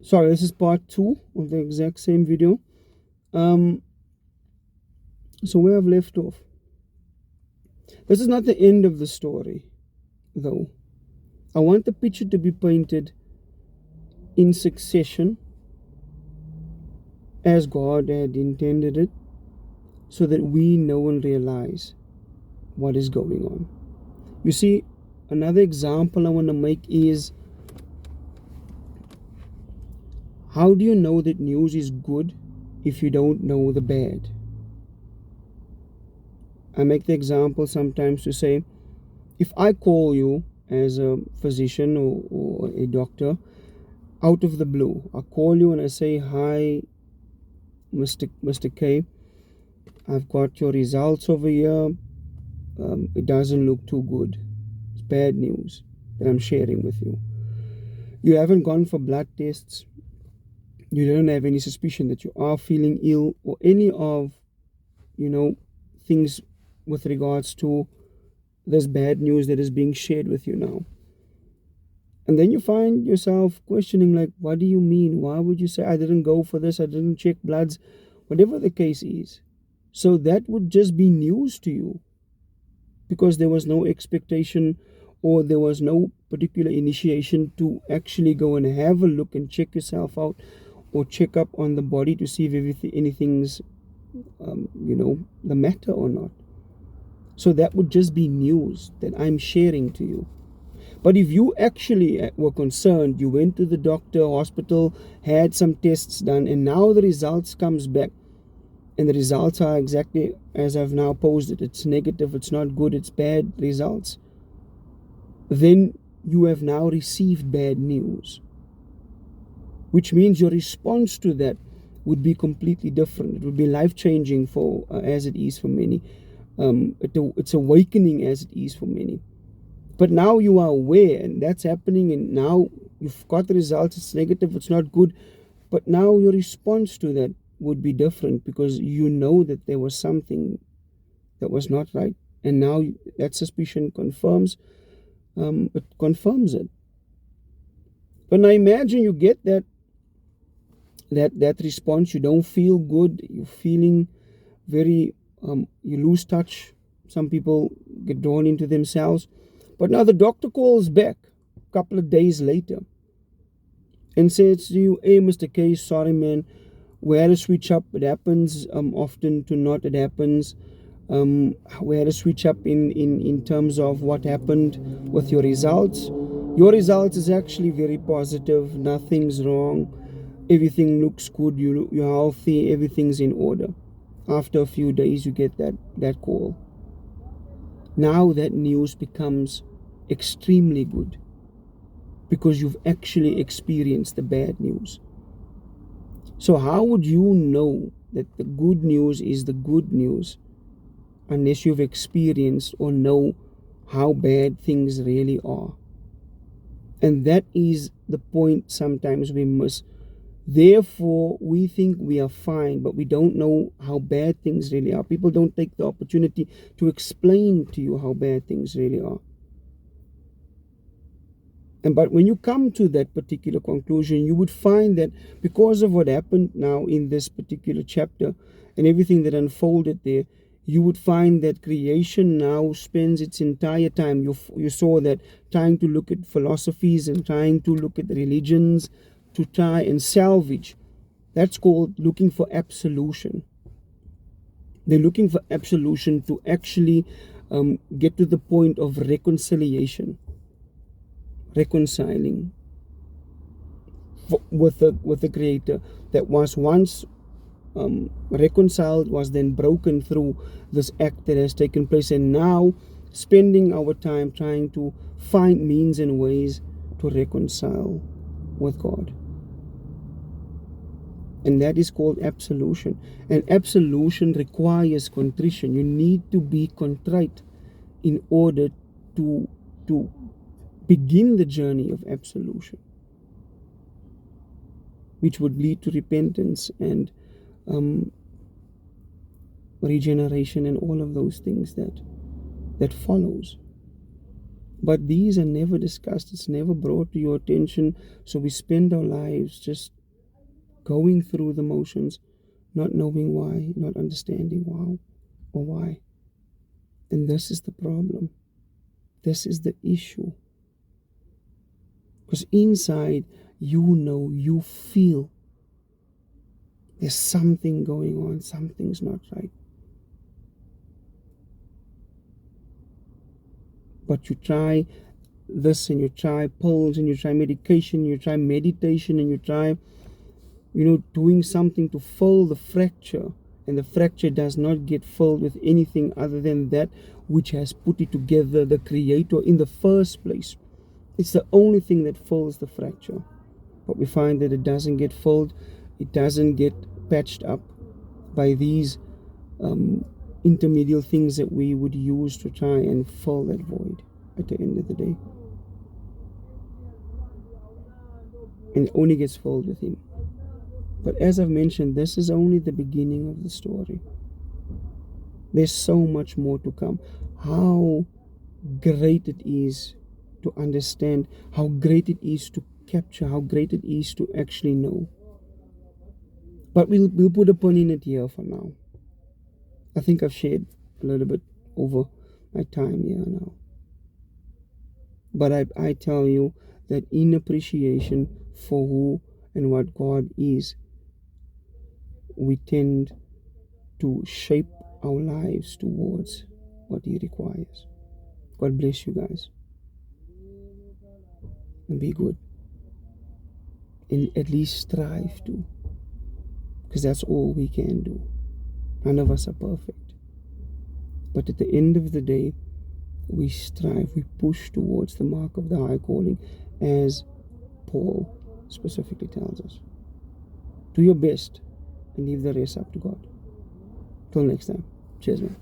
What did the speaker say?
Sorry, this is part 2 of the exact same video. Um, so where I've left off. This is not the end of the story, though. I want the picture to be painted in succession as God had intended it, so that we know and realize what is going on. You see, another example I want to make is, how do you know that news is good if you don't know the bad? I make the example sometimes to say, if I call you as a physician or a doctor out of the blue, I call you and I say, "Hi, Mr. K, I've got your results over here. It doesn't look too good. It's bad news that I'm sharing with you. You haven't gone for blood tests. You don't have any suspicion that you are feeling ill or any of, you know, things with regards to this bad news that is being shared with you now." And then you find yourself questioning, like, what do you mean? Why would you say I didn't go for this? I didn't check bloods, whatever the case is. So that would just be news to you, because there was no expectation or there was no particular initiation to actually go and have a look and check yourself out or check up on the body to see if anything's, the matter or not. So that would just be news that I'm sharing to you. But if you actually were concerned, you went to the doctor, hospital, had some tests done, and now the results comes back, and the results are exactly as I've now posed it. It's negative, it's not good, it's bad results. Then you have now received bad news, which means your response to that would be completely different. It would be life-changing for as it is for many. It's awakening as it is for many. But now you are aware, and that's happening, and now you've got the results. It's negative, it's not good. But now your response to that would be different, because you know that there was something that was not right. And now that suspicion confirms it. But now imagine you get that response. You don't feel good. You're feeling very, you lose touch. Some people get drawn into themselves. But now the doctor calls back a couple of days later and says to you, "Hey, Mr. K, sorry, man, we had to switch up. It happens often to not. It happens. We had to switch up in terms of what happened with your results. Your results is actually very positive. Nothing's wrong. Everything looks good. You're healthy. Everything's in order." After a few days, you get that call. Now that news becomes extremely good, because you've actually experienced the bad news. So how would you know that the good news is the good news unless you've experienced or know how bad things really are? And that is the point sometimes we miss. Therefore, we think we are fine, but we don't know how bad things really are. People don't take the opportunity to explain to you how bad things really are. But when you come to that particular conclusion, you would find that because of what happened now in this particular chapter and everything that unfolded there, you would find that creation now spends its entire time. You saw that trying to look at philosophies and trying to look at religions to try and salvage. That's called looking for absolution. They're looking for absolution to actually get to the point of reconciliation, reconciling with the Creator that was once reconciled, was then broken through this act that has taken place, and now spending our time trying to find means and ways to reconcile with God. And that is called absolution. And absolution requires contrition. You need to be contrite in order to begin the journey of absolution, which would lead to repentance and regeneration and all of those things that follows. But these are never discussed, it's never brought to your attention. So we spend our lives just going through the motions, not knowing why, not understanding how or why. And this is the problem. This is the issue. Because inside, you know, you feel there's something going on, something's not right. But you try this, and you try pills, and you try medication, you try meditation, and you try, doing something to fill the fracture. And the fracture does not get filled with anything other than that which has put it together, the Creator, in the first place. It's the only thing that fills the fracture. But we find that it doesn't get filled, it doesn't get patched up by these intermediate things that we would use to try and fill that void at the end of the day. And it only gets filled with Him. But as I've mentioned, this is only the beginning of the story. There's so much more to come. How great it is to understand, how great it is to capture, how great it is to actually know. But we'll put a pin in it here for now. I think I've shared a little bit over my time here now. But I tell you that in appreciation for who and what God is, we tend to shape our lives towards what He requires. God bless you guys. And be good. And at least strive to. Because that's all we can do. None of us are perfect. But at the end of the day, we strive, we push towards the mark of the high calling, as Paul specifically tells us. Do your best and leave the rest up to God. Till next time. Cheers, man.